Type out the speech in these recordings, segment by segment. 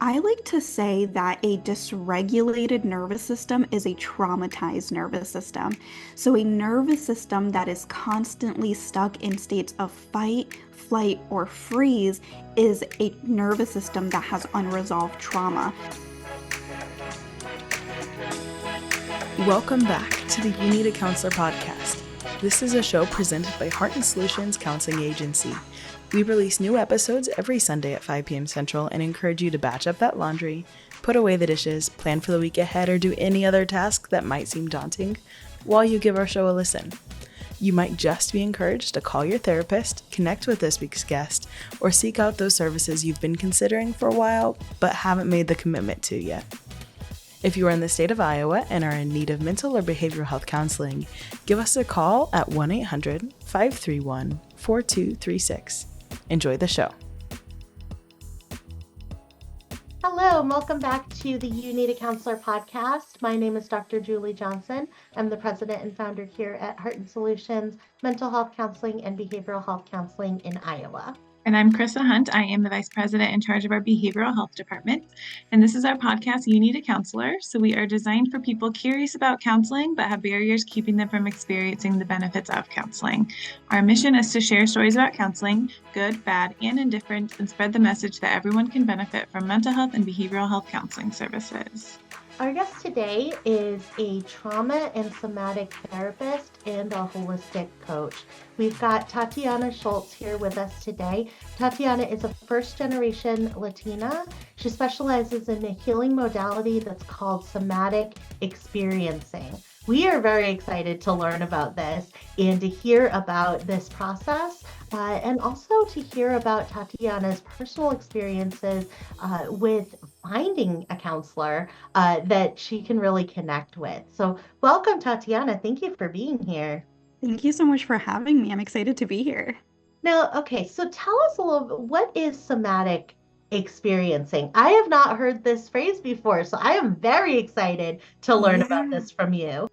I like to say that a dysregulated nervous system is a traumatized nervous system. So, a nervous system that is constantly stuck in states of fight, flight, or freeze is a nervous system that has unresolved trauma. Welcome back to the You Need a Counselor podcast. This is a show presented by Heart and Solutions Counseling Agency. We release new episodes every Sunday at 5 p.m. Central and encourage you to batch up that laundry, put away the dishes, plan for the week ahead, or do any other task that might seem daunting while you give our show a listen. You might just be encouraged to call your therapist, connect with this week's guest, or seek out those services you've been considering for a while but haven't made the commitment to yet. If you are in the state of Iowa and are in need of mental or behavioral health counseling, give us a call at 1-800-531-4236. Enjoy the show. Hello, and welcome back to the You Need a Counselor podcast. My name is Dr. Julie Johnson. I'm the president and founder here at Heart and Solutions Mental Health Counseling and Behavioral Health Counseling in Iowa. And I'm Chrissa Hunt. I am the vice president in charge of our behavioral health department. And this is our podcast, You Need a Counselor. So we are designed for people curious about counseling, but have barriers keeping them from experiencing the benefits of counseling. Our mission is to share stories about counseling, good, bad, and indifferent, and spread the message that everyone can benefit from mental health and behavioral health counseling services. Our guest today is a trauma and somatic therapist and a holistic coach. We've got Tatiana Szulc here with us today. Tatiana is a First Generation Latina. She specializes in a healing modality that's called Somatic Experiencing. We are very excited to learn about this and to hear about this process and also to hear about Tatiana's personal experiences with finding a counselor that she can really connect with. So welcome, Tatiana. Thank you for being here. Thank you so much for having me. I'm excited to be here. Now, okay, so tell us a little bit, what is somatic experiencing? I have not heard this phrase before, so I am very excited to learn about this from you.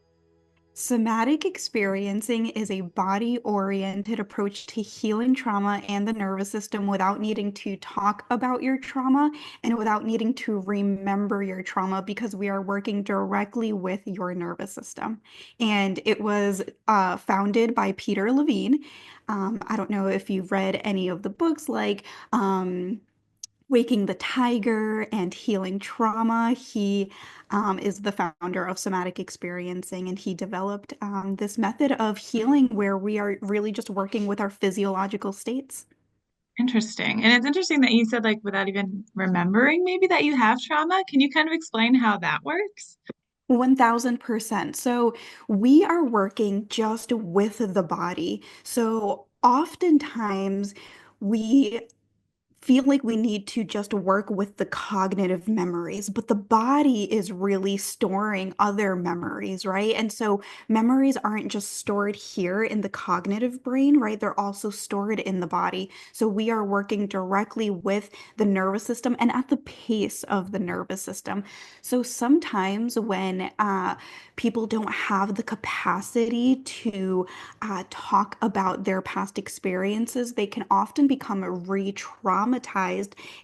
Somatic experiencing is a body-oriented approach to healing trauma and the nervous system without needing to talk about your trauma and without needing to remember your trauma because we are working directly with your nervous system. And it was founded by Peter Levine. I don't know if you've read any of the books like Waking the Tiger and Healing Trauma. He is the founder of Somatic Experiencing, and he developed this method of healing where we are really just working with our physiological states. Interesting. And it's interesting that you said, like, without even remembering maybe that you have trauma. Can you kind of explain how that works? 1000%. So we are working just with the body. So oftentimes we feel like we need to just work with the cognitive memories, but the body is really storing other memories, right? And so memories aren't just stored here in the cognitive brain, right? They're also stored in the body. So we are working directly with the nervous system and at the pace of the nervous system. So sometimes when people don't have the capacity to talk about their past experiences, they can often become re-traumatized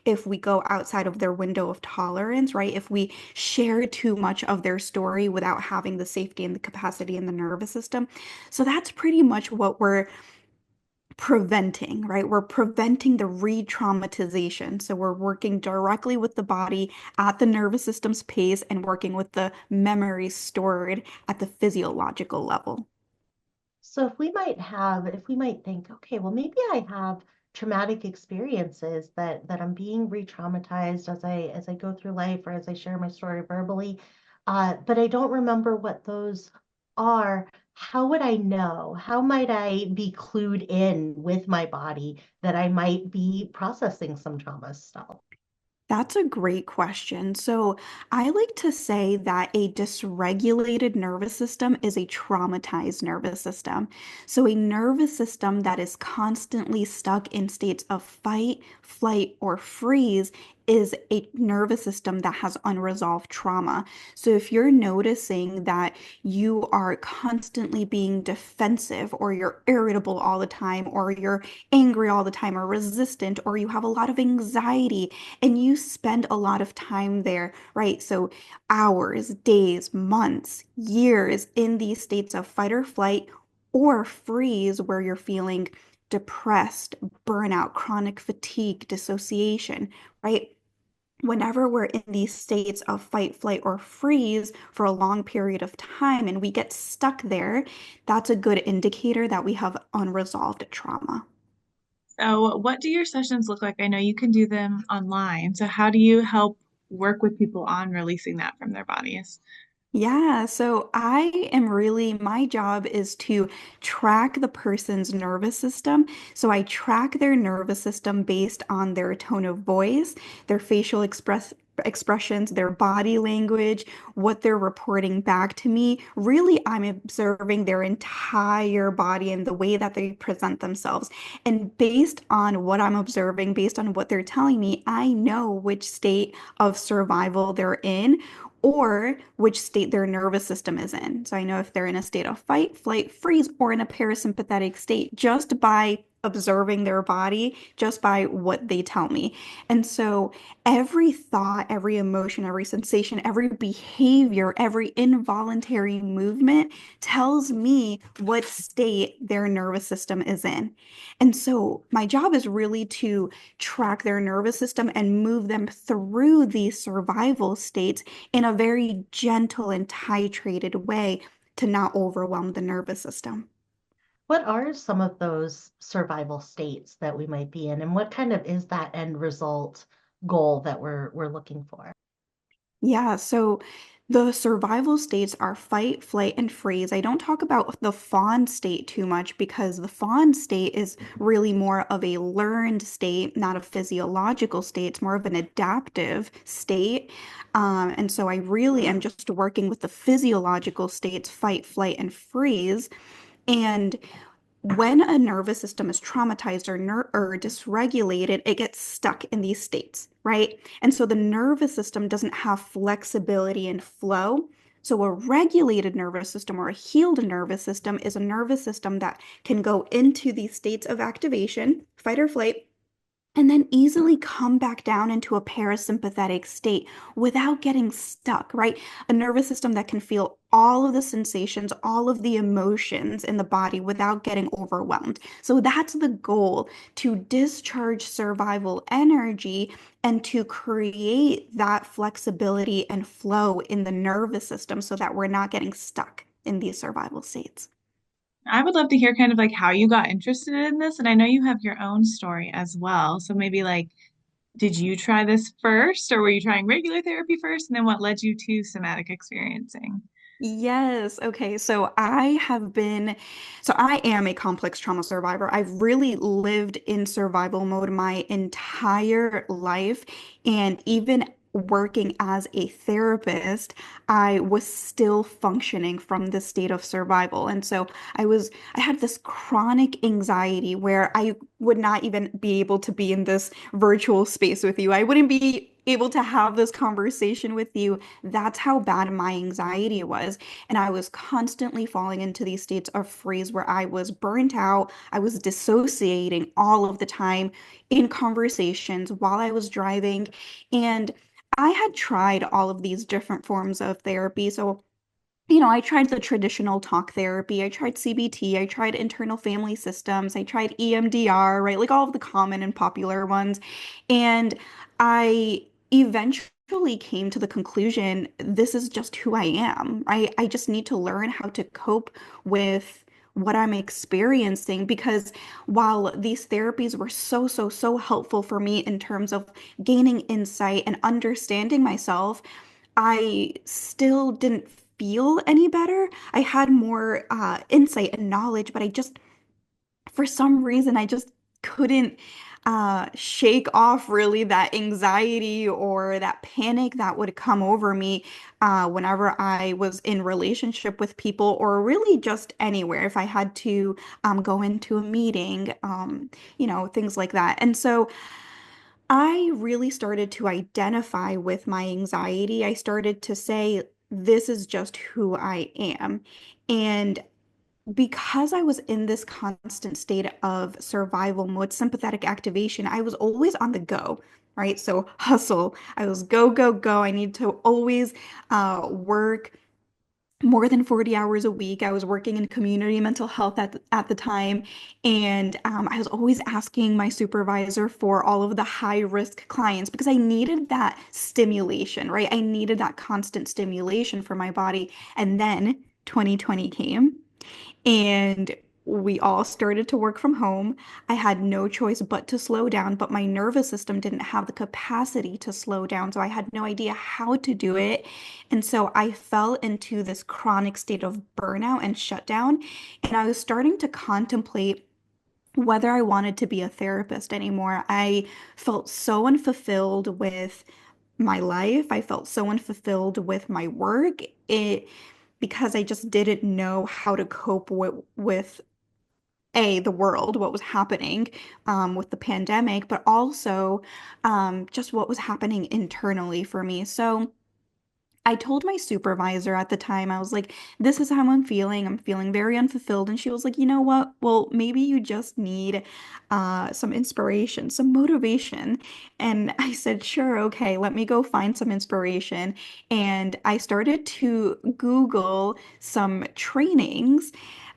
if we go outside of their window of tolerance, right? If we share too much of their story without having the safety and the capacity in the nervous system. So that's pretty much what we're preventing, right? We're preventing the re-traumatization. So we're working directly with the body at the nervous system's pace and working with the memories stored at the physiological level. So if we might think, okay, well, maybe I have traumatic experiences that I'm being re-traumatized as I go through life or as I share my story verbally, but I don't remember what those are. How would I know? How might I be clued in with my body that I might be processing some trauma still? That's a great question. So, I like to say that a dysregulated nervous system is a traumatized nervous system. So, a nervous system that is constantly stuck in states of fight, flight, or freeze is a nervous system that has unresolved trauma. So if you're noticing that you are constantly being defensive, or you're irritable all the time, or you're angry all the time, or resistant, or you have a lot of anxiety and you spend a lot of time there, right? So hours, days, months, years in these states of fight or flight or freeze where you're feeling depressed, burnout, chronic fatigue, dissociation, right? Whenever we're in these states of fight, flight, or freeze for a long period of time and we get stuck there, that's a good indicator that we have unresolved trauma. So, what do your sessions look like? I know you can do them online. So, how do you help work with people on releasing that from their bodies? Yeah, so my job is to track the person's nervous system. So I track their nervous system based on their tone of voice, their expressions, their body language, what they're reporting back to me. Really, I'm observing their entire body and the way that they present themselves. And based on what I'm observing, based on what they're telling me, I know which state of survival they're in or which state their nervous system is in. So I know if they're in a state of fight, flight, freeze, or in a parasympathetic state just by observing their body, just by what they tell me. And so every thought, every emotion, every sensation, every behavior, every involuntary movement tells me what state their nervous system is in. And so my job is really to track their nervous system and move them through these survival states in a very gentle and titrated way to not overwhelm the nervous system. What are some of those survival states that we might be in, and what kind of is that end result goal that we're looking for? Yeah, so the survival states are fight, flight, and freeze. I don't talk about the fawn state too much because the fawn state is really more of a learned state, not a physiological state. It's more of an adaptive state. And so I really am just working with the physiological states, fight, flight, and freeze. And when a nervous system is traumatized or dysregulated, it gets stuck in these states, right? And so the nervous system doesn't have flexibility and flow. So a regulated nervous system or a healed nervous system is a nervous system that can go into these states of activation, fight or flight, and then easily come back down into a parasympathetic state without getting stuck, right? A nervous system that can feel all of the sensations, all of the emotions in the body without getting overwhelmed. So that's the goal, to discharge survival energy and to create that flexibility and flow in the nervous system so that we're not getting stuck in these survival states. I would love to hear kind of like how you got interested in this. And I know you have your own story as well. So maybe like, did you try this first, or were you trying regular therapy first? And then what led you to somatic experiencing? Yes. Okay. So I am a complex trauma survivor. I've really lived in survival mode my entire life. And even working as a therapist, I was still functioning from this state of survival. And so I had this chronic anxiety where I would not even be able to be in this virtual space with you. I wouldn't be able to have this conversation with you. That's how bad my anxiety was. And I was constantly falling into these states of freeze where I was burnt out. I was dissociating all of the time in conversations while I was driving. And I had tried all of these different forms of therapy. So I tried the traditional talk therapy. I tried CBT. I tried internal family systems. I tried EMDR, right? Like all of the common and popular ones. And I eventually came to the conclusion, this is just who I am. I just need to learn how to cope with what I'm experiencing because while these therapies were so, so, so helpful for me in terms of gaining insight and understanding myself, I still didn't feel any better. I had more insight and knowledge, but for some reason, I just couldn't shake off really that anxiety or that panic that would come over me whenever I was in relationship with people or really just anywhere. If I had to go into a meeting, things like that. And so I really started to identify with my anxiety. I started to say, this is just who I am. And because I was in this constant state of survival mode, sympathetic activation, I was always on the go, right? So hustle. I was go, go, go. I need to always work more than 40 hours a week. I was working in community mental health at the time. And I was always asking my supervisor for all of the high risk clients because I needed that stimulation, right? I needed that constant stimulation for my body. And then 2020 came and we all started to work from home. I had no choice but to slow down, but my nervous system didn't have the capacity to slow down. So I had no idea how to do it. And so I fell into this chronic state of burnout and shutdown. And I was starting to contemplate whether I wanted to be a therapist anymore. I felt so unfulfilled with my life. I felt so unfulfilled with my work. It because I just didn't know how to cope with the world, what was happening with the pandemic, but also just what was happening internally for me. So I told my supervisor at the time, I was like, this is how I'm feeling. I'm feeling very unfulfilled. And she was like, you know what? Well, maybe you just need some inspiration, some motivation. And I said, sure, okay, let me go find some inspiration. And I started to Google some trainings.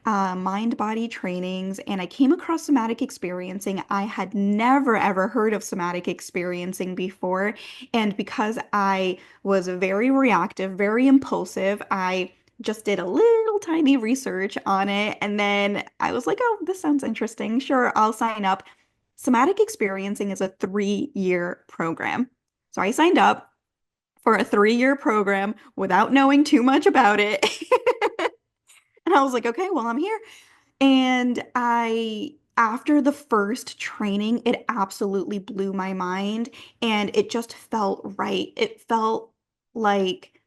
Mind body trainings, and I came across somatic experiencing. I had never ever heard of somatic experiencing before. And because I was very reactive, very impulsive. I just did a little tiny research on it. And then I was like, oh, this sounds interesting. Sure, I'll sign up. Somatic Experiencing is a 3-year program. So I signed up for a 3-year program without knowing too much about it. And I was like, okay, well, I'm here. And after the first training, it absolutely blew my mind and it just felt right. It felt like,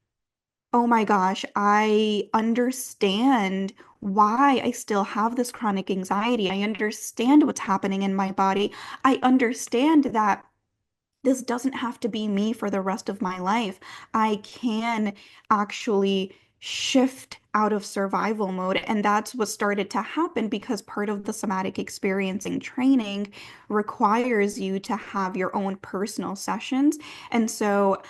oh my gosh, I understand why I still have this chronic anxiety. I understand what's happening in my body. I understand that this doesn't have to be me for the rest of my life. I can actually shift out of survival mode. And that's what started to happen because part of the somatic experiencing training requires you to have your own personal sessions. And so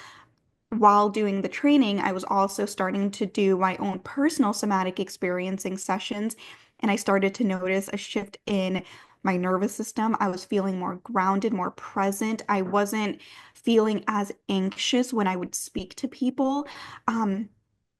while doing the training, I was also starting to do my own personal somatic experiencing sessions, and I started to notice a shift in my nervous system. I was feeling more grounded, more present. I wasn't feeling as anxious when I would speak to people. Um,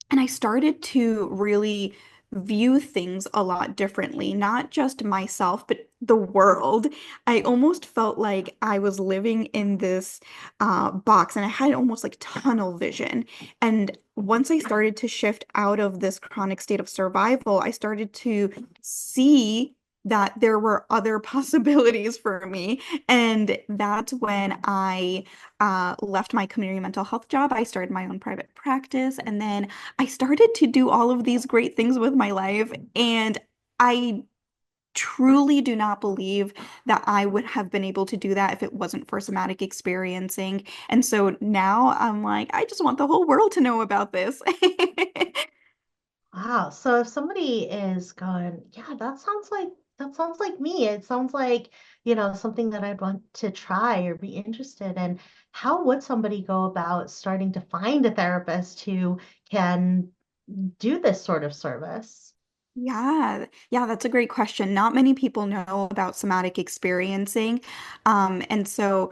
and I started to really view things a lot differently, not just myself, but the world. I almost felt like I was living in this box and I had almost like tunnel vision. And once I started to shift out of this chronic state of survival, I started to see that there were other possibilities for me. And that's when I left my community mental health job. I started my own private practice. And then I started to do all of these great things with my life, and I truly do not believe that I would have been able to do that if it wasn't for somatic experiencing. And so now I'm like, I just want the whole world to know about this. Wow. So if somebody is going, yeah, that sounds like me. It sounds like, something that I'd want to try or be interested in. How would somebody go about starting to find a therapist who can do this sort of service? Yeah, that's a great question. Not many people know about somatic experiencing. And so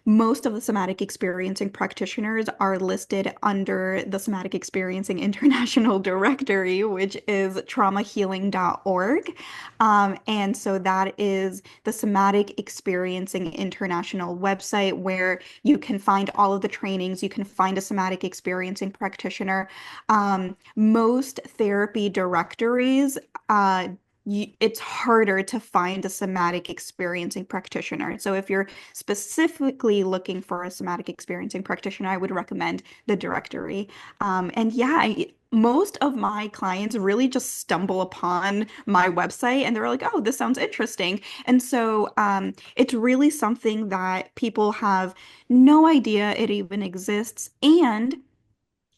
most of the somatic experiencing practitioners are listed under the Somatic Experiencing International Directory, which is traumahealing.org. And so that is the Somatic Experiencing International website where you can find all of the trainings. You can find a somatic experiencing practitioner. Most therapy directories it's harder to find a somatic experiencing practitioner. So if you're specifically looking for a somatic experiencing practitioner, I would recommend the directory. And yeah, most of my clients really just stumble upon my website and they're like, oh, this sounds interesting. And so it's really something that people have no idea it even exists. And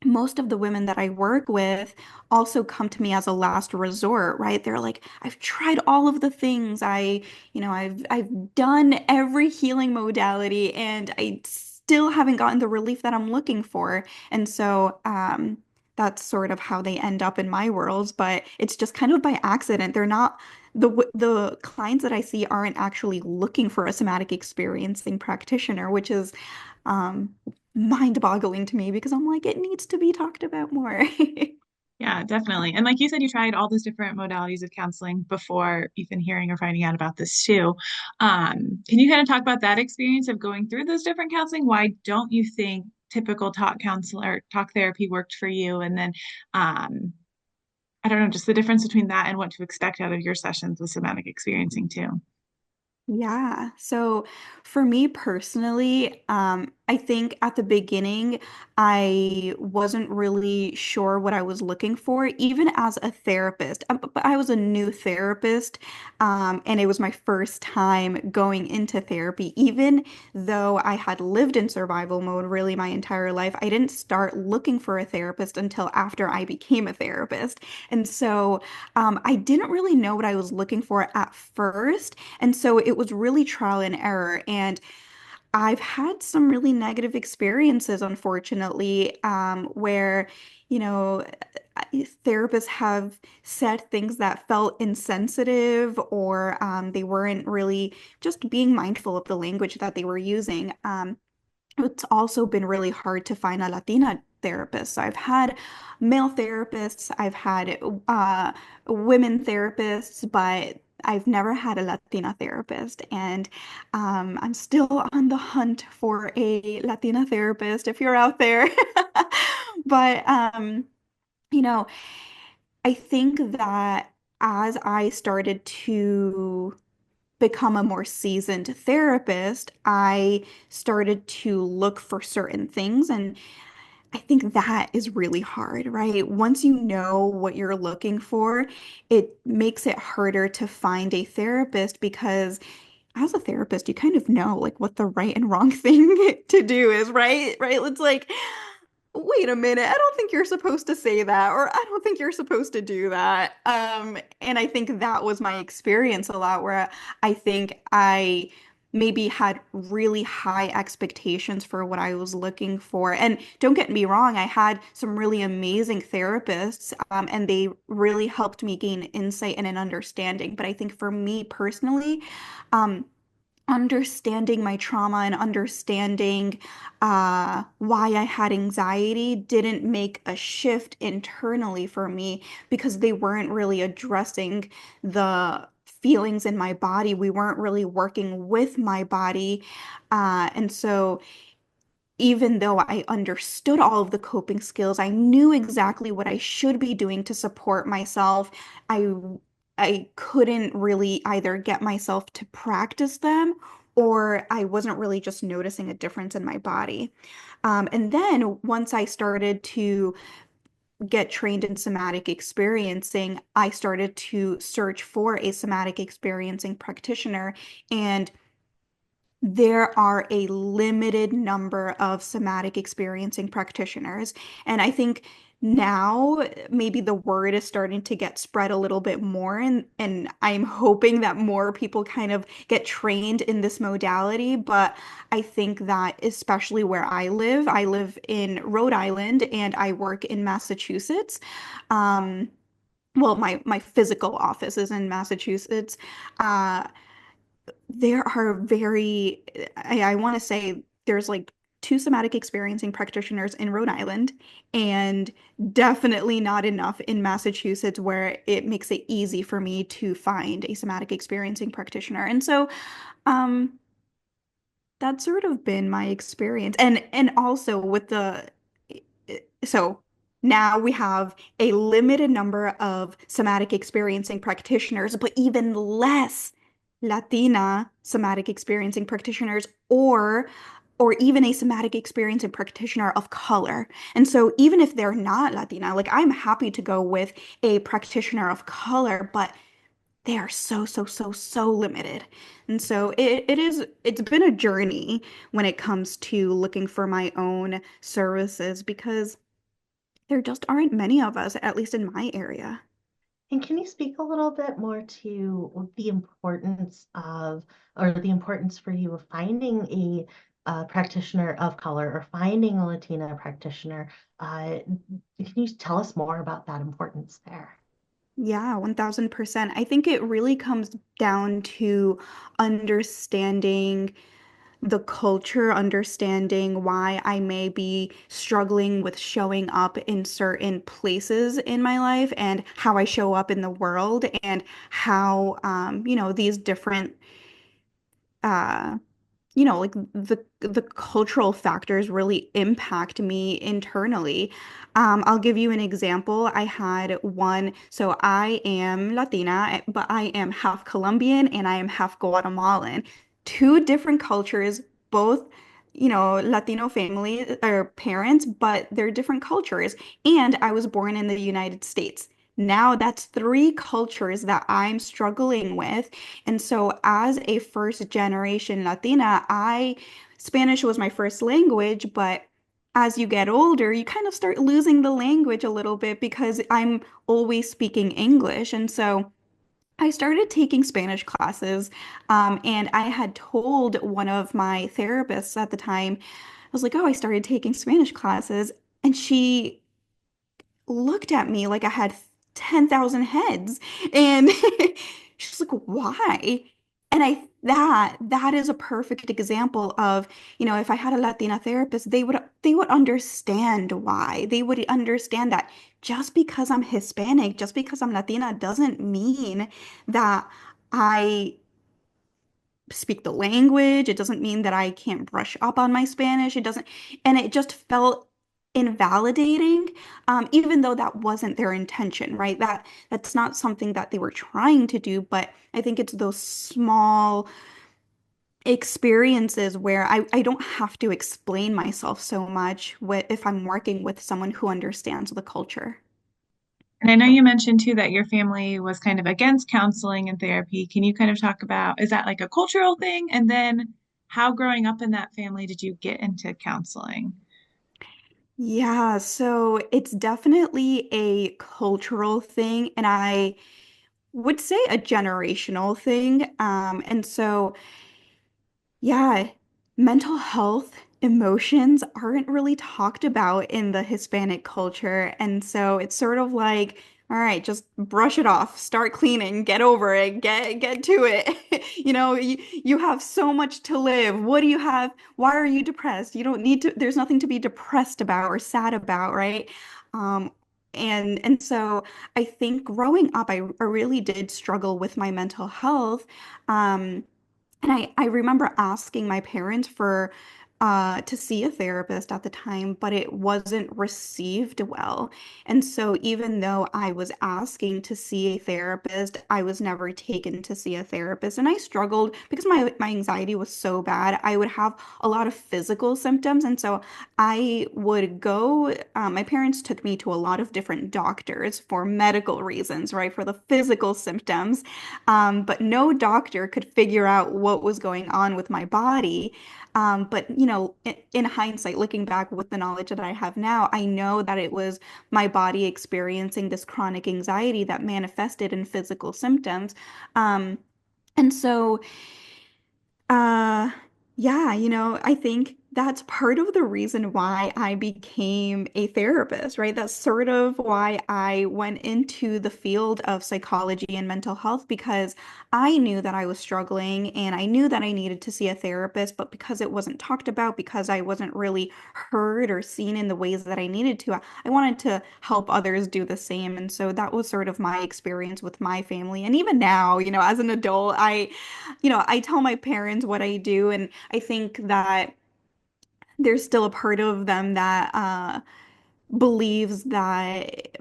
most of the women that I work with also come to me as a last resort, right? They're like, I've tried all of the things. I've done every healing modality and I still haven't gotten the relief that I'm looking for. And so that's sort of how they end up in my world, but it's just kind of by accident. They're not the clients that I see aren't actually looking for a somatic experiencing practitioner, which is um, mind-boggling to me because I'm like, it needs to be talked about more. Yeah, definitely. And like you said, you tried all those different modalities of counseling before even hearing or finding out about this too. Can you kind of talk about that experience of going through those different counseling? Why don't you think typical talk counselor, talk therapy worked for you? And then, I don't know, just the difference between that and what to expect out of your sessions with somatic experiencing too. Yeah. So for me personally, I think at the beginning, I wasn't really sure what I was looking for, even as a therapist. But I was a new therapist, and it was my first time going into therapy. Even though I had lived in survival mode really my entire life, I didn't start looking for a therapist until after I became a therapist. And so, I didn't really know what I was looking for at first. And so it was really trial and error. And I've had some really negative experiences, unfortunately, where, you know, therapists have said things that felt insensitive or they weren't really just being mindful of the language that they were using. It's also been really hard to find a Latina therapist. So I've had male therapists, I've had women therapists, but I've never had a Latina therapist. And I'm still on the hunt for a Latina therapist if you're out there. But, you know, I think that as I started to become a more seasoned therapist, I started to look for certain things. And I think that is really hard, right? Once you know what you're looking for, it makes it harder to find a therapist because as a therapist, you kind of know like what the right and wrong thing to do is, right? Right? It's like, wait a minute, I don't think you're supposed to say that, or I don't think you're supposed to do that. And I think that was my experience a lot where I think I maybe had really high expectations for what I was looking for. And don't get me wrong, I had some really amazing therapists, and they really helped me gain insight and an understanding. But I think for me personally, um, understanding my trauma and understanding why I had anxiety didn't make a shift internally for me because they weren't really addressing the feelings in my body. We weren't really working with my body. And so even though I understood all of the coping skills, I knew exactly what I should be doing to support myself. I I couldn't really either get myself to practice them or I wasn't really just noticing a difference in my body. And then once I started to get trained in somatic experiencing, I started to search for a somatic experiencing practitioner. And there are a limited number of somatic experiencing practitioners. And I think now maybe the word is starting to get spread a little bit more. And I'm hoping that more people kind of get trained in this modality. But I think that especially where I live in Rhode Island and I work in Massachusetts. Well, my physical office is in Massachusetts. Uh, there are I want to say there's like two somatic experiencing practitioners in Rhode Island, and definitely not enough in Massachusetts where it makes it easy for me to find a somatic experiencing practitioner. And so, um, that's sort of been my experience. And also with the so. Now we have a limited number of somatic experiencing practitioners, but even less Latina somatic experiencing practitioners or even a somatic experiencing practitioner of color. And so even if they're not Latina, like I'm happy to go with a practitioner of color, but they are so limited. And so it's been a journey when it comes to looking for my own services because there just aren't many of us, at least in my area. And can you speak a little bit more to the importance of, or the importance for you of finding a practitioner of color or finding a Latina practitioner? Can you tell us more about that importance there? Yeah, 1000%. I think it really comes down to understanding the culture, understanding why I may be struggling with showing up in certain places in my life and how I show up in the world and how, these different uh, like the cultural factors really impact me internally. I'll give you an example. I had one, so I am Latina, but I am half Colombian and I am half Guatemalan. Two different cultures, both, Latino family or parents, but they're different cultures. And I was born in the United States. Now that's three cultures that I'm struggling with. And so, as a first generation Latina, Spanish was my first language, but as you get older, you kind of start losing the language a little bit because I'm always speaking English. And so, I started taking Spanish classes, and I had told one of my therapists at the time, I was like, oh, I started taking Spanish classes. And she looked at me like I had 10,000 heads. And she's like, why? And that is a perfect example of, if I had a Latina therapist, they would understand why. They would understand that just because I'm Hispanic, just because I'm Latina doesn't mean that I speak the language. It doesn't mean that I can't brush up on my Spanish. It doesn't, and it just felt invalidating, even though that wasn't their intention, right? That's not something that they were trying to do, but I think it's those small experiences where I don't have to explain myself so much if I'm working with someone who understands the culture. And I know you mentioned too that your family was kind of against counseling and therapy. Can you kind of talk about, is that like a cultural thing? And then how growing up in that family did you get into counseling? Yeah, so it's definitely a cultural thing, and I would say a generational thing. And so, yeah, mental health, emotions aren't really talked about in the Hispanic culture. And so it's sort of like, all right, just brush it off, start cleaning, get over it, get to it. You have so much to live. What do you have? Why are you depressed? You don't need to, there's nothing to be depressed about or sad about, right? Um, and so I think growing up, I really did struggle with my mental health. Um, and I remember asking my parents for to see a therapist at the time, but it wasn't received well. And so even though I was asking to see a therapist, I was never taken to see a therapist. And I struggled because my anxiety was so bad. I would have a lot of physical symptoms. And so I would go, my parents took me to a lot of different doctors for medical reasons, right? For the physical symptoms. But no doctor could figure out what was going on with my body. But in hindsight, looking back with the knowledge that I have now, I know that it was my body experiencing this chronic anxiety that manifested in physical symptoms. Um, and so uh, yeah, I think that's part of the reason why I became a therapist, right? That's sort of why I went into the field of psychology and mental health because I knew that I was struggling and I knew that I needed to see a therapist, but because it wasn't talked about, because I wasn't really heard or seen in the ways that I needed to, I wanted to help others do the same. And so that was sort of my experience with my family. And even now, as an adult, I tell my parents what I do, and I think that there's still a part of them that believes that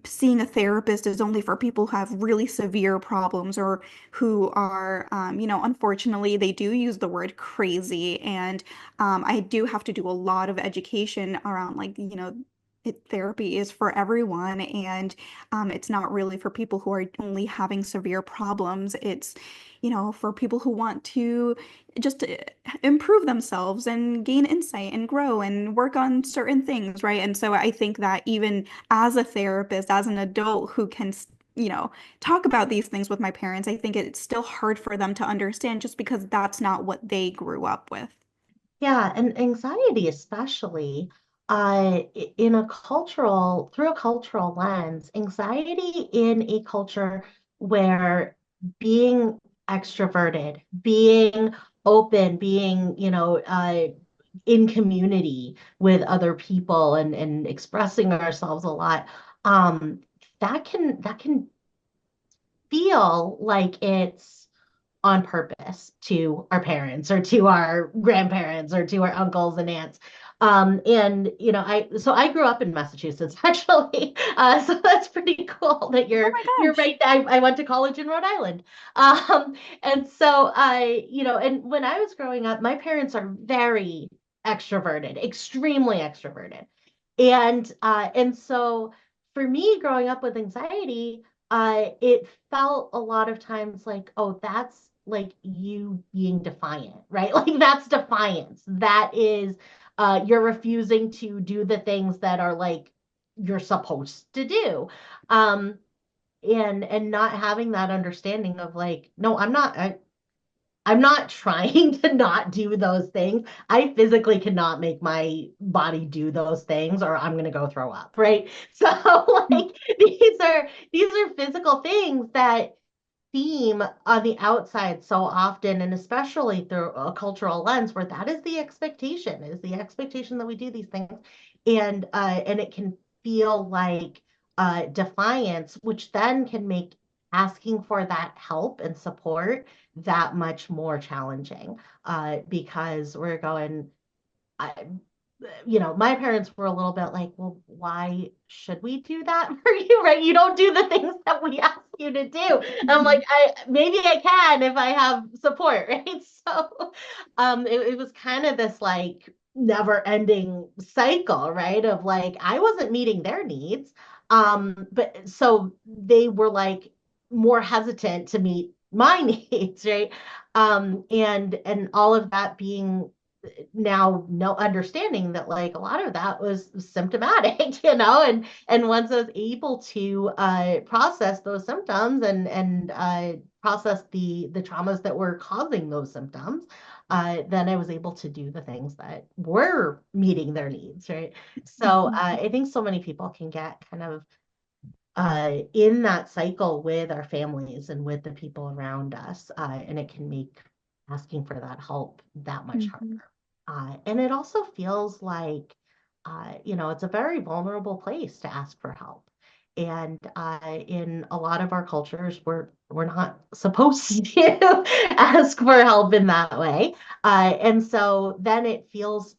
seeing a therapist is only for people who have really severe problems or who are, unfortunately, they do use the word crazy. And I do have to do a lot of education around, like, therapy is for everyone. And it's not really for people who are only having severe problems. It's, for people who want to just improve themselves and gain insight and grow and work on certain things, right? And so I think that even as a therapist, as an adult who can, talk about these things with my parents, I think it's still hard for them to understand just because that's not what they grew up with. Yeah, and anxiety especially, through a cultural lens, anxiety in a culture where being extroverted, being open, being, in community with other people and expressing ourselves a lot, um, that can feel like it's on purpose to our parents or to our grandparents or to our uncles and aunts. And I grew up in Massachusetts actually, so that's pretty cool that Oh you're my gosh. right. I went to college in Rhode Island, and so and when I was growing up, my parents are very extroverted, extremely extroverted, and so for me, growing up with anxiety, it felt a lot of times like, oh, that's like you being defiant, right? Like that's defiance. That is, you're refusing to do the things that are like you're supposed to do. Um, and not having that understanding of like, no, I'm not trying to not do those things. I physically cannot make my body do those things or I'm gonna go throw up, right? So like these are physical things that seem on the outside so often, and especially through a cultural lens where that is the expectation that we do these things, and it can feel like defiance, which then can make asking for that help and support that much more challenging, because we're going, I, my parents were a little bit like, well, why should we do that for you, right? You don't do the things that we ask you to do. And I'm like, Mhm. maybe I can if I have support, right? So, it was kind of this like never ending cycle, right? Of like, I wasn't meeting their needs. But so they were like more hesitant to meet my needs, right? And all of that being now no understanding that like a lot of that was symptomatic, and once I was able to process those symptoms and process the traumas that were causing those symptoms, then I was able to do the things that were meeting their needs, right? So I think so many people can get kind of in that cycle with our families and with the people around us, and it can make asking for that help that much harder. Mhm. And it also feels like, it's a very vulnerable place to ask for help. And in a lot of our cultures, we're not supposed to ask for help in that way. And so then it feels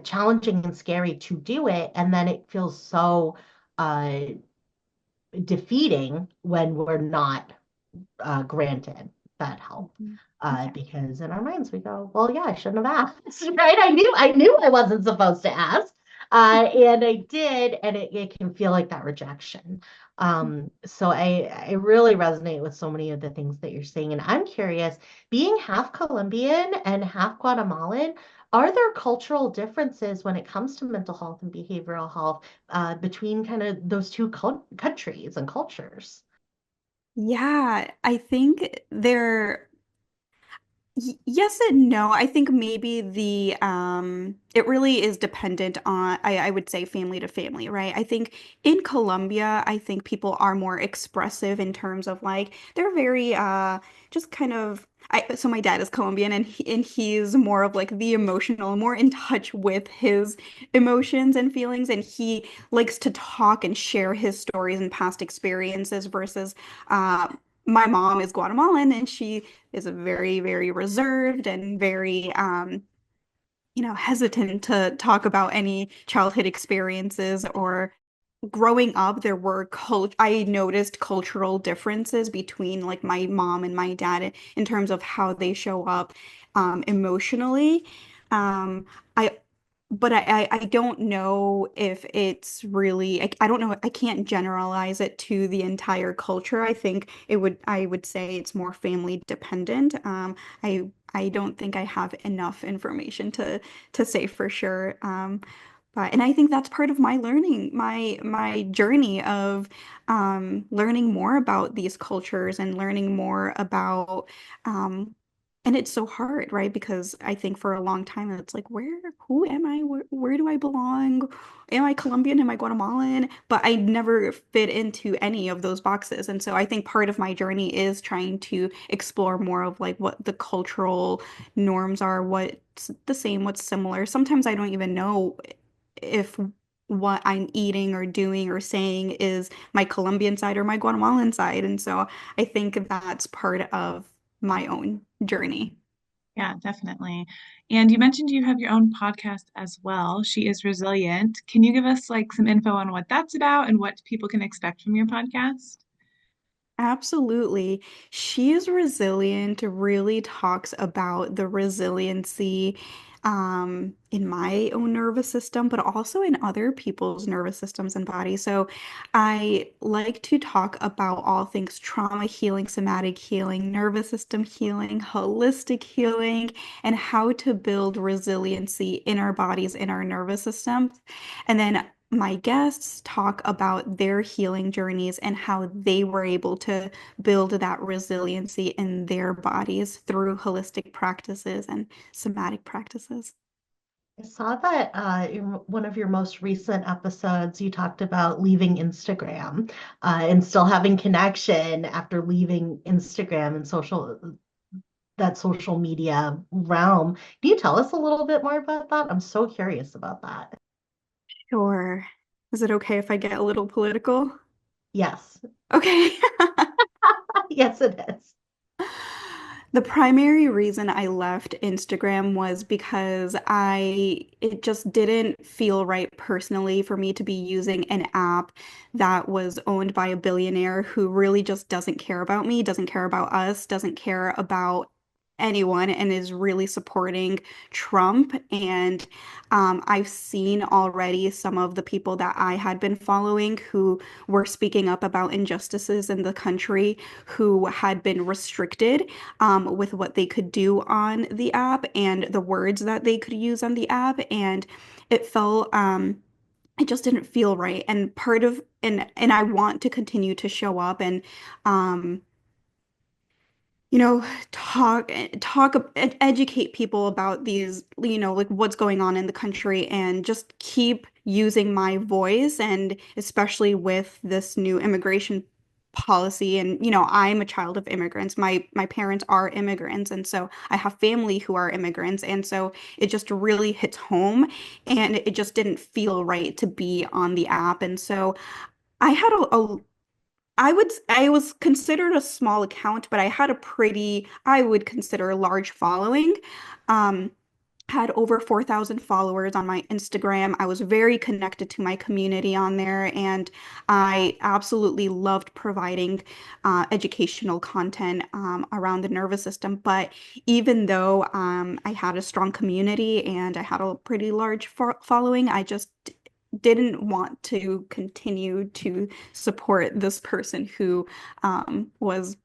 challenging and scary to do it. And then it feels so uh, defeating when we're not granted that help. Mhm. Because in our minds we go, well, yeah, I shouldn't have asked, right? I knew I wasn't supposed to ask, and I did, and it can feel like that rejection. So I really resonate with so many of the things that you're saying, and I'm curious, being half Colombian and half Guatemalan, are there cultural differences when it comes to mental health and behavioral health between kind of those two countries and cultures? Yeah, I think yes and no. I think maybe it really is dependent on, I would say, family to family, right? I think in Colombia, I think people are more expressive in terms of like they're very just kind of so my dad is Colombian and he's more of like the emotional, more in touch with his emotions and feelings, and he likes to talk and share his stories and past experiences versus uh my mom is Guatemalan and she is a very, very reserved and very hesitant to talk about any childhood experiences or growing up. I noticed cultural differences between like my mom and my dad in terms of how they show up emotionally. Um, I but I don't know if it's really I don't know, I can't generalize it to the entire culture. I would say it's more family dependent. I don't think I have enough information to say for sure. And I think that's part of my learning, my journey of learning more about these cultures and learning more about and it's so hard, right? Because I think for a long time it's like, who am I? Where do I belong? Am I Colombian? Am I Guatemalan? But I never fit into any of those boxes. And so I think part of my journey is trying to explore more of like what the cultural norms are, what's the same, what's similar. Sometimes I don't even know if what I'm eating or doing or saying is my Colombian side or my Guatemalan side. And so I think that's part of my own journey. Yeah, definitely. And you mentioned you have your own podcast as well. She is Resilient. Can you give us like some info on what that's about and what people can expect from your podcast? Absolutely. She is resilient, really talks about the resiliency in my own nervous system, but also in other people's nervous systems and bodies. So I like to talk about all things trauma healing, somatic healing, nervous system healing, holistic healing, and how to build resiliency in our bodies, in our nervous systems. And then my guests talk about their healing journeys and how they were able to build that resiliency in their bodies through holistic practices and somatic practices. I saw that in one of your most recent episodes, you talked about leaving Instagram and still having connection after leaving Instagram and that social media realm. Can you tell us a little bit more about that? I'm so curious about that. Sure. Is it okay if I get a little political? Yes. Okay. Yes, it is. The primary reason I left Instagram was because it just didn't feel right personally for me to be using an app that was owned by a billionaire who really just doesn't care about me, doesn't care about us, doesn't care about anyone, and is really supporting Trump. And I've seen already some of the people that I had been following who were speaking up about injustices in the country who had been restricted with what they could do on the app and the words that they could use on the app. And it felt, it just didn't feel right. And and I want to continue to show up and, um, you know, educate people about these, like what's going on in the country and just keep using my voice. And especially with this new immigration policy. And, I'm a child of immigrants. My parents are immigrants. And so I have family who are immigrants. And so it just really hits home and it just didn't feel right to be on the app. And so I had I was considered a small account, but I had I would consider a large following. Um, had over 4,000 followers on my Instagram. I was very connected to my community on there, and I absolutely loved providing educational content around the nervous system. But even though I had a strong community and I had a pretty large following, I just didn't want to continue to support this person who was,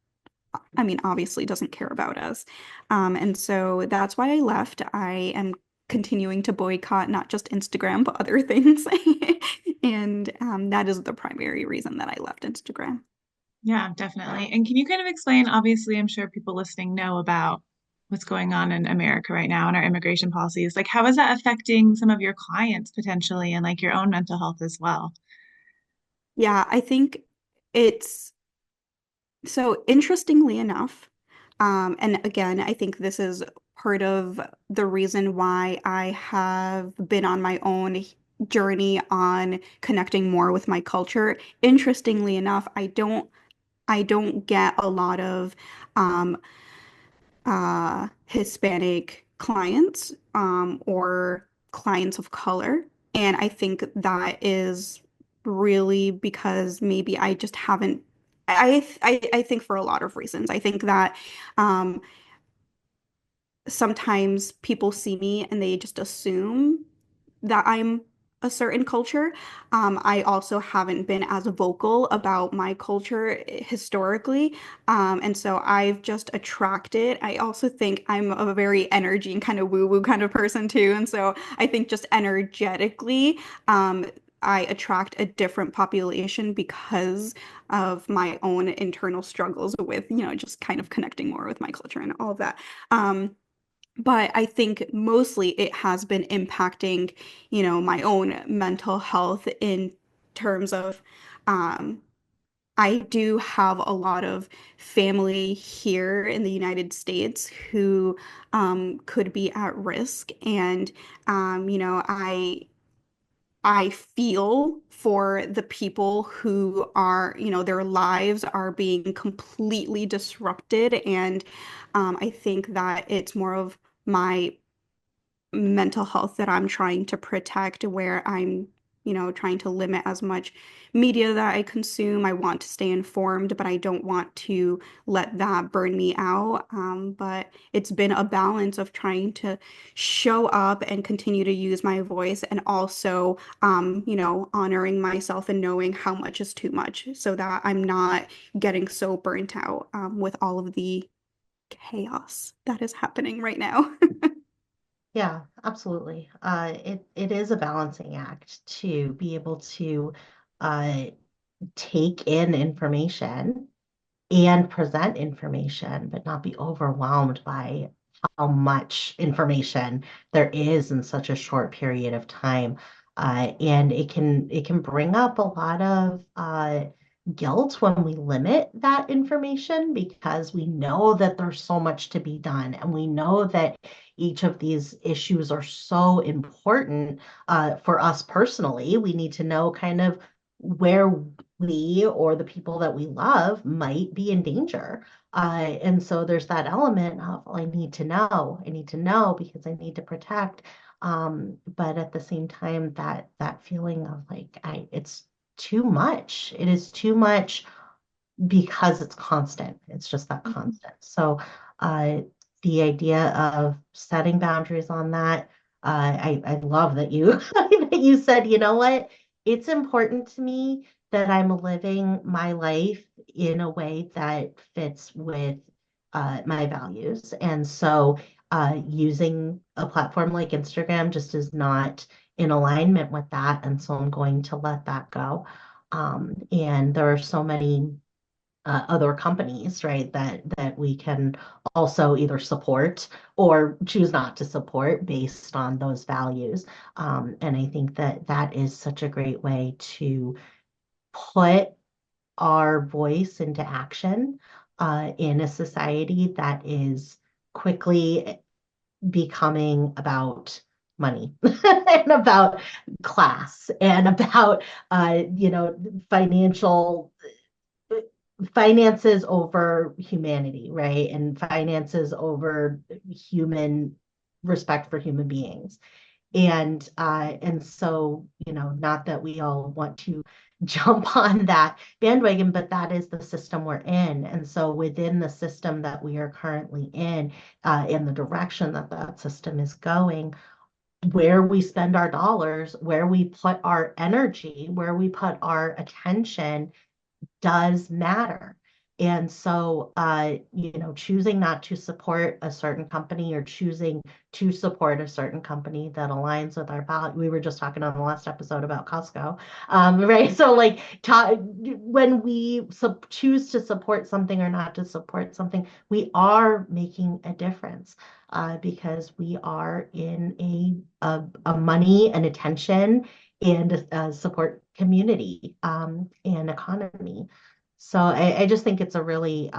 I mean, obviously doesn't care about us. And so that's why I left. I am continuing to boycott not just Instagram, but other things. And that is the primary reason that I left Instagram. Yeah, definitely. And can you kind of explain, obviously, I'm sure people listening know about what's going on in America right now and our immigration policies. Like, how is that affecting some of your clients potentially and like your own mental health as well? Yeah, I think it's so interestingly enough, and again, I think this is part of the reason why I have been on my own journey on connecting more with my culture. Interestingly enough, I don't get a lot of um, Hispanic clients or clients of color. And I think that is really because maybe I just haven't. I think for a lot of reasons. I think that um, sometimes people see me and they just assume that I'm a certain culture. I also haven't been as vocal about my culture historically. And so I've just attracted, I also think I'm a very energy and kind of woo-woo kind of person too. And so I think just energetically, I attract a different population because of my own internal struggles with, just kind of connecting more with my culture and all of that. But I think mostly it has been impacting, my own mental health in terms of, um, I do have a lot of family here in the United States who could be at risk. And, I feel for the people who are, their lives are being completely disrupted. And I think that it's more of my mental health that I'm trying to protect, where I'm, trying to limit as much media that I consume. I want to stay informed, but I don't want to let that burn me out. But it's been a balance of trying to show up and continue to use my voice and also, honoring myself and knowing how much is too much so that I'm not getting so burnt out, with all of the chaos that is happening right now. Yeah, absolutely. It is a balancing act to be able to uh, take in information and present information, but not be overwhelmed by how much information there is in such a short period of time. And it can bring up a lot of guilt when we limit that information because we know that there's so much to be done, and we know that each of these issues are so important for us personally. We need to know kind of where we or the people that we love might be in danger. And so there's that element of, well, I need to know. I need to know because I need to protect. But at the same time, that feeling of like, it's too much. It is too much because it's constant. It's just that constant. So uh, the idea of setting boundaries on that, I love that you that you said, you know what, it's important to me that I'm living my life in a way that fits with my values. And so using a platform like Instagram just is not in alignment with that. And so I'm going to let that go. And there are so many other companies, right, that we can also either support or choose not to support based on those values. And I think that that is such a great way to put our voice into action in a society that is quickly becoming about money and about class and about financial finances over humanity, right? And finances over human respect for human beings. And so, not that we all want to jump on that bandwagon, but that is the system we're in. And so within the system that we are currently in the direction that that system is going, where we spend our dollars, where we put our energy, where we put our attention does matter. And so, choosing not to support a certain company or choosing to support a certain company that aligns with our value. We were just talking on the last episode about Costco, right? So, like, when we choose to support something or not to support something, we are making a difference because we are in a money and attention and support community and economy. So I just think it's a really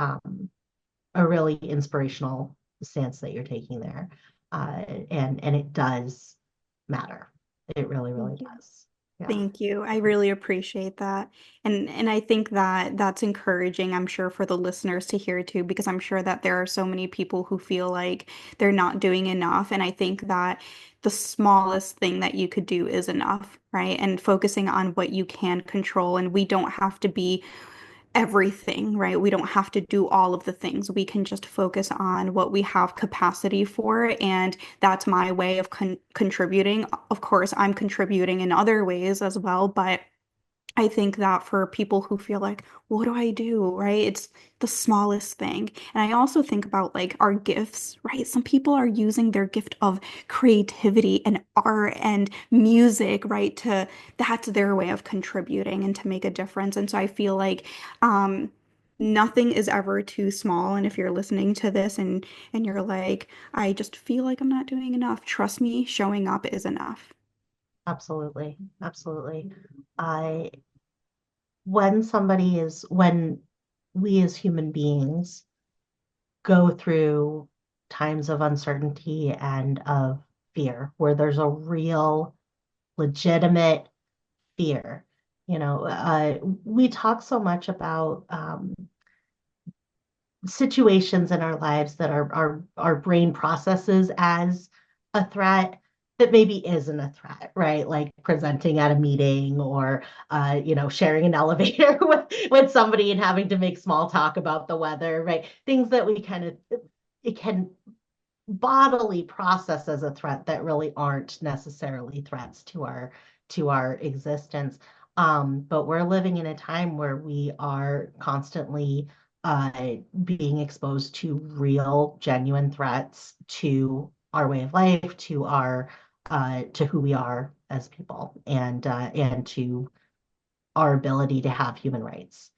inspirational stance that you're taking there, and it does matter. It really, really Thank you. does. Thank you. I really appreciate that. And I think that that's encouraging, I'm sure, for the listeners to hear too, because I'm sure that there are so many people who feel like they're not doing enough. And I think that the smallest thing that you could do is enough, right? And focusing on what you can control. And we don't have to be everything, right? We don't have to do all of the things. We can just focus on what we have capacity for. And that's my way of contributing. Of course, I'm contributing in other ways as well, but I think that for people who feel like, what do I do? Right? It's the smallest thing. And I also think about like our gifts, right? Some people are using their gift of creativity and art and music, right? That's their way of contributing and to make a difference. And so I feel like um, nothing is ever too small. And if you're listening to this and you're like, I just feel like I'm not doing enough, trust me, showing up is enough. Absolutely. Absolutely. I when we as human beings go through times of uncertainty and of fear, where there's a real legitimate fear. We talk so much about situations in our lives that our brain processes as a threat that maybe isn't a threat, right? Like presenting at a meeting or sharing an elevator with somebody and having to make small talk about the weather, right? Things that we kind of it can bodily process as a threat that really aren't necessarily threats to our existence. But we're living in a time where we are constantly being exposed to real, genuine threats to our way of life, to who we are as people, and to our ability to have human rights.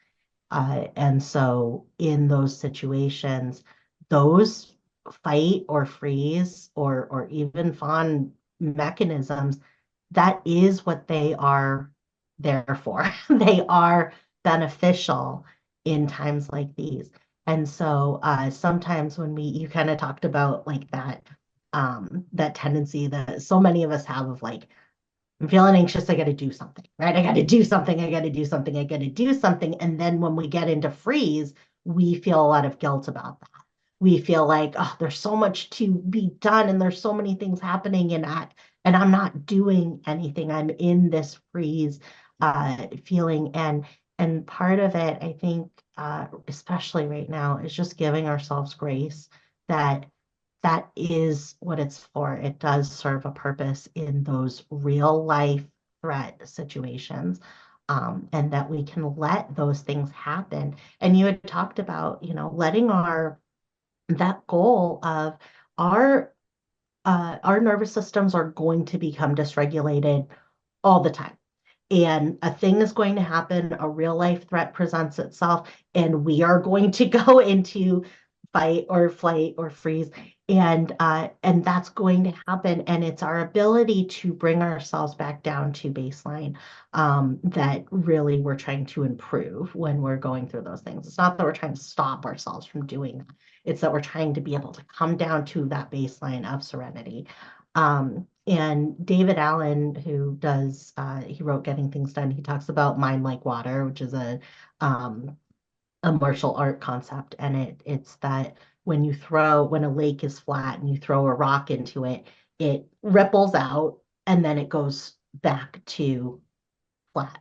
And so in those situations, those fight or freeze or even fawn mechanisms, that is what they are there for. They are beneficial in times like these. And so sometimes when you kind of talked about like that tendency that so many of us have of like, I'm feeling anxious. I got to do something, right? I got to do something. I got to do something. I got to do something. And then when we get into freeze, we feel a lot of guilt about that. We feel like, oh, there's so much to be done and there's so many things happening and I'm not doing anything. I'm in this freeze feeling. And part of it, I think, especially right now, is just giving ourselves grace that that is what it's for. It does serve a purpose in those real life threat situations. And that we can let those things happen. And you had talked about, letting that goal of our our nervous systems are going to become dysregulated all the time. And a thing is going to happen, a real life threat presents itself, and we are going to go into fight or flight or freeze. And that's going to happen. And it's our ability to bring ourselves back down to baseline that really we're trying to improve when we're going through those things. It's not that we're trying to stop ourselves from doing that. It's that we're trying to be able to come down to that baseline of serenity. And David Allen, who he wrote Getting Things Done, he talks about mind like water, which is a martial art concept. And it's that when a lake is flat and you throw a rock into it, it ripples out and then it goes back to flat.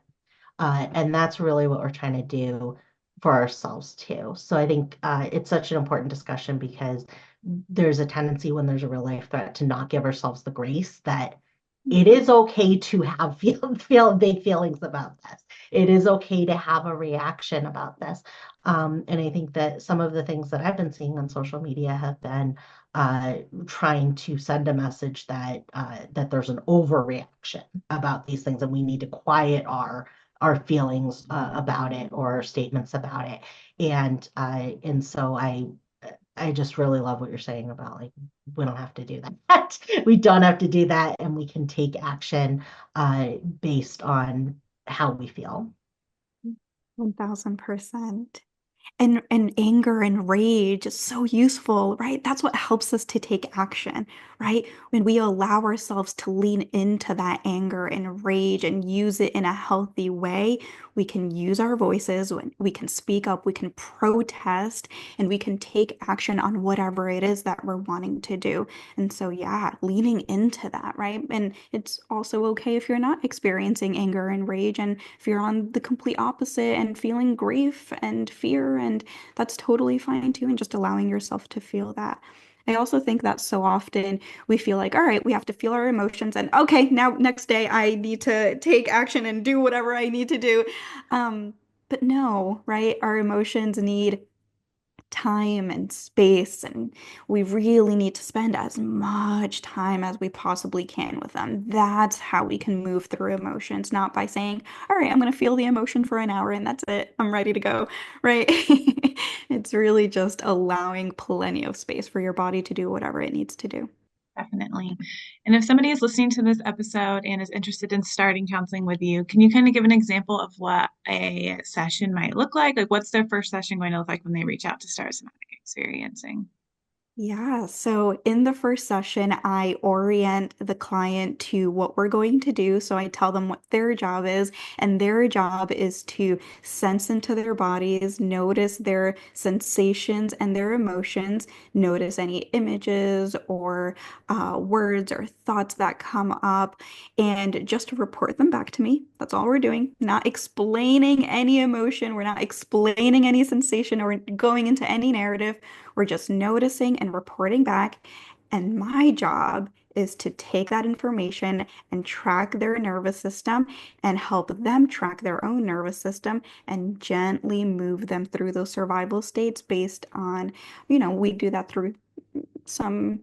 And that's really what we're trying to do for ourselves too. So I think it's such an important discussion because there's a tendency when there's a real life threat to not give ourselves the grace that it is okay to have feel big feelings about this. It is okay to have a reaction about this. And I think that some of the things that I've been seeing on social media have been trying to send a message that there's an overreaction about these things and we need to quiet our feelings about it or our statements about it. And so I just really love what you're saying about like we don't have to do that. We don't have to do that, and we can take action based on how we feel. 1000%. And anger and rage is so useful, right? That's what helps us to take action, right? When we allow ourselves to lean into that anger and rage and use it in a healthy way, we can use our voices, we can speak up, we can protest, and we can take action on whatever it is that we're wanting to do. And so, yeah, leaning into that, right? And it's also okay if you're not experiencing anger and rage, and if you're on the complete opposite and feeling grief and fear, and that's totally fine too, and just allowing yourself to feel that. I also think that so often we feel like, all right, we have to feel our emotions, and okay, now next day I need to take action and do whatever I need to do. Um, but no, right? Our emotions need time and space, and we really need to spend as much time as we possibly can with them. That's how we can move through emotions, not by saying, all right, I'm going to feel the emotion for an hour and that's it. I'm ready to go, right? It's really just allowing plenty of space for your body to do whatever it needs to do. Definitely. And if somebody is listening to this episode and is interested in starting counseling with you, can you kind of give an example of what a session might look like? Like, what's their first session going to look like when they reach out to start somatic experiencing? Yeah, so in the first session, I orient the client to what we're going to do. So I tell them what their job is, and their job is to sense into their bodies, notice their sensations and their emotions, notice any images or words or thoughts that come up, and just report them back to me. That's all we're doing. Not explaining any emotion, we're not explaining any sensation or going into any narrative. We're just noticing and reporting back. And my job is to take that information and track their nervous system and help them track their own nervous system and gently move them through those survival states based on, we do that through some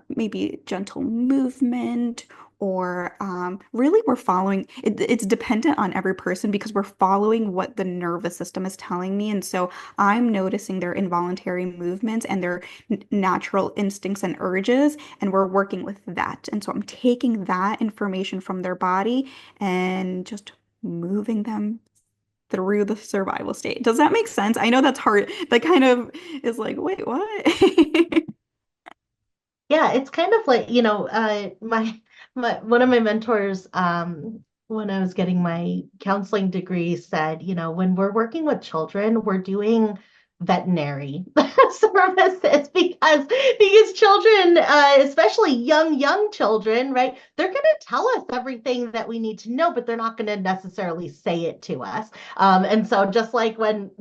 maybe gentle movement, or really we're following it's dependent on every person because we're following what the nervous system is telling me. And so I'm noticing their involuntary movements and their natural instincts and urges, and we're working with that. And so I'm taking that information from their body and just moving them through the survival state. Does that make sense? I know that's hard. That kind of is like, wait, what? Yeah, it's kind of like, my one of my mentors, when I was getting my counseling degree said, when we're working with children, we're doing veterinary services because children, especially young children, right? They're going to tell us everything that we need to know, but they're not going to necessarily say it to us. And so just like when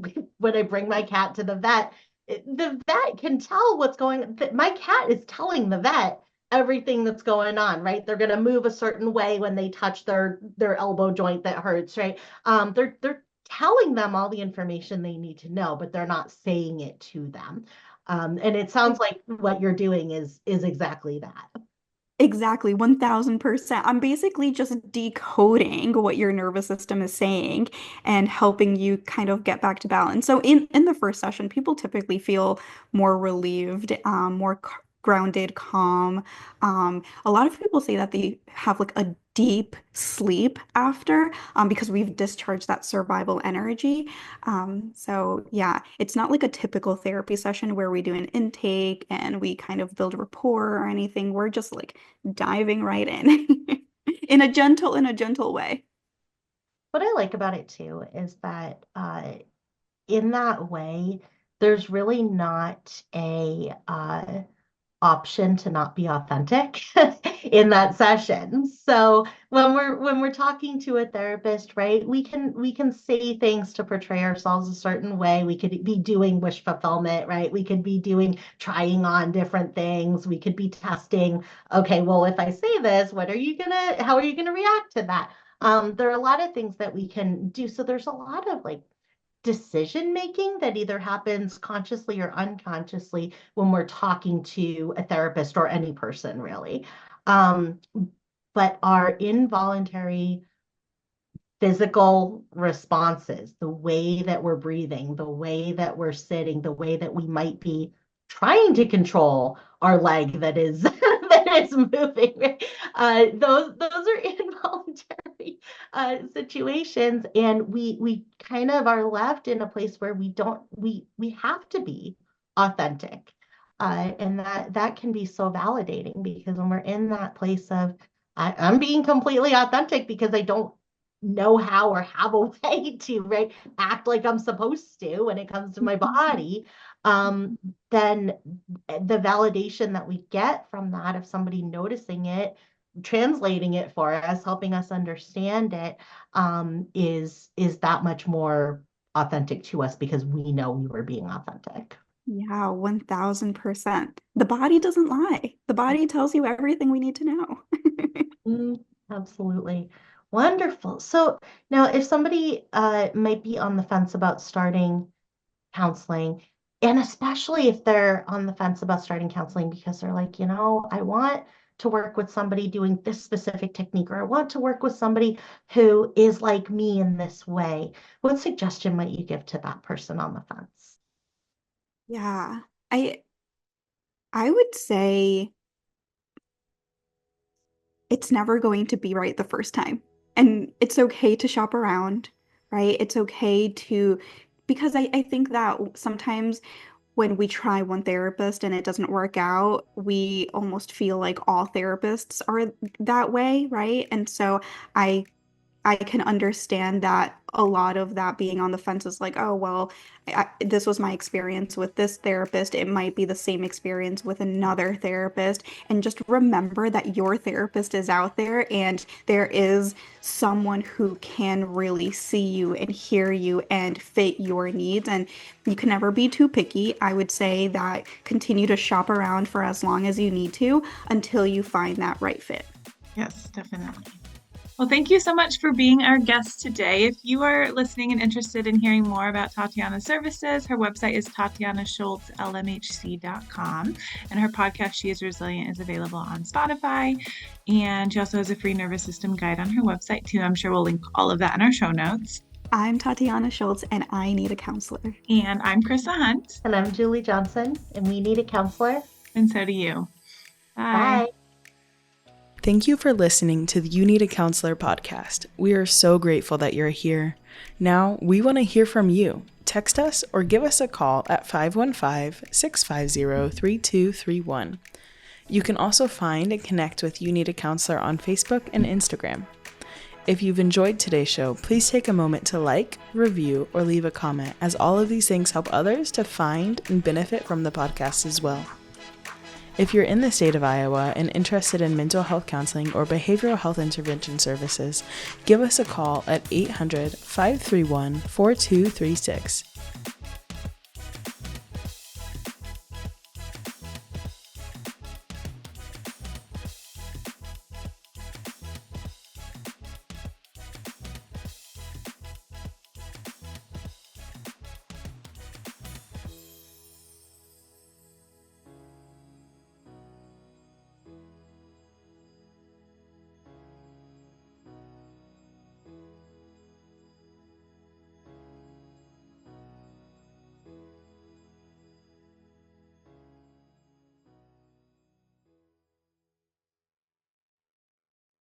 I bring my cat to the vet, the vet can tell what's going. My cat is telling the vet everything that's going on, right? They're going to move a certain way when they touch their elbow joint that hurts, right? They're telling them all the information they need to know, but they're not saying it to them. And it sounds like what you're doing is exactly that. Exactly, 1000%. I'm basically just decoding what your nervous system is saying and helping you kind of get back to balance. So in the first session, people typically feel more relieved, more grounded, calm. A lot of people say that they have like a deep sleep after, because we've discharged that survival energy. So yeah, it's not like a typical therapy session where we do an intake and we kind of build rapport or anything. We're just like diving right in in a gentle way. What I like about it too is that in that way, there's really not a option to not be authentic in that session. So when we're talking to a therapist, right, we can say things to portray ourselves a certain way. We could be doing wish fulfillment, right? We could be doing trying on different things. We could be testing, okay, well, if I say this, how are you gonna react to that? There are a lot of things that we can do. So there's a lot of like decision making that either happens consciously or unconsciously when we're talking to a therapist or any person, really. Um, but our involuntary physical responses, the way that we're breathing, the way that we're sitting, the way that we might be trying to control our leg that is that is moving. Those are involuntary situations, and we kind of are left in a place where we have to be authentic, and that can be so validating, because when we're in that place of I'm being completely authentic because I don't know how or have a way to act like I'm supposed to when it comes to my body, then the validation that we get from that, of somebody noticing it, translating it for us, helping us understand it, is that much more authentic to us, because we know we were being authentic. Yeah, 1000%. The body doesn't lie. The body tells you everything we need to know. Mm, absolutely. Wonderful. So now, if somebody might be on the fence about starting counseling, and especially if they're on the fence about starting counseling because they're like, I want to work with somebody doing this specific technique, or I want to work with somebody who is like me in this way, what suggestion might you give to that person on the fence? Yeah, I would say it's never going to be right the first time. And it's okay to shop around, right? It's okay to, because I think that sometimes when we try one therapist and it doesn't work out, we almost feel like all therapists are that way, right? And so I I can understand that a lot of that being on the fence is like, oh, well, this was my experience with this therapist. It might be the same experience with another therapist. And just remember that your therapist is out there and there is someone who can really see you and hear you and fit your needs. And you can never be too picky. I would say that continue to shop around for as long as you need to until you find that right fit. Yes, definitely. Well, thank you so much for being our guest today. If you are listening and interested in hearing more about Tatiana's services, her website is tatianaschultzlmhc.com, and her podcast, She is Resilient, is available on Spotify. And she also has a free nervous system guide on her website, too. I'm sure we'll link all of that in our show notes. I'm Tatiana Szulc, and I need a counselor. And I'm Chrissa Hunt. And I'm Julie Johnson, and we need a counselor. And so do you. Bye. Bye. Thank you for listening to the You Need a Counselor podcast. We are so grateful that you're here. Now, we want to hear from you. Text us or give us a call at 515-650-3231. You can also find and connect with You Need a Counselor on Facebook and Instagram. If you've enjoyed today's show, please take a moment to like, review, or leave a comment, as all of these things help others to find and benefit from the podcast as well. If you're in the state of Iowa and interested in mental health counseling or behavioral health intervention services, give us a call at 800-531-4236.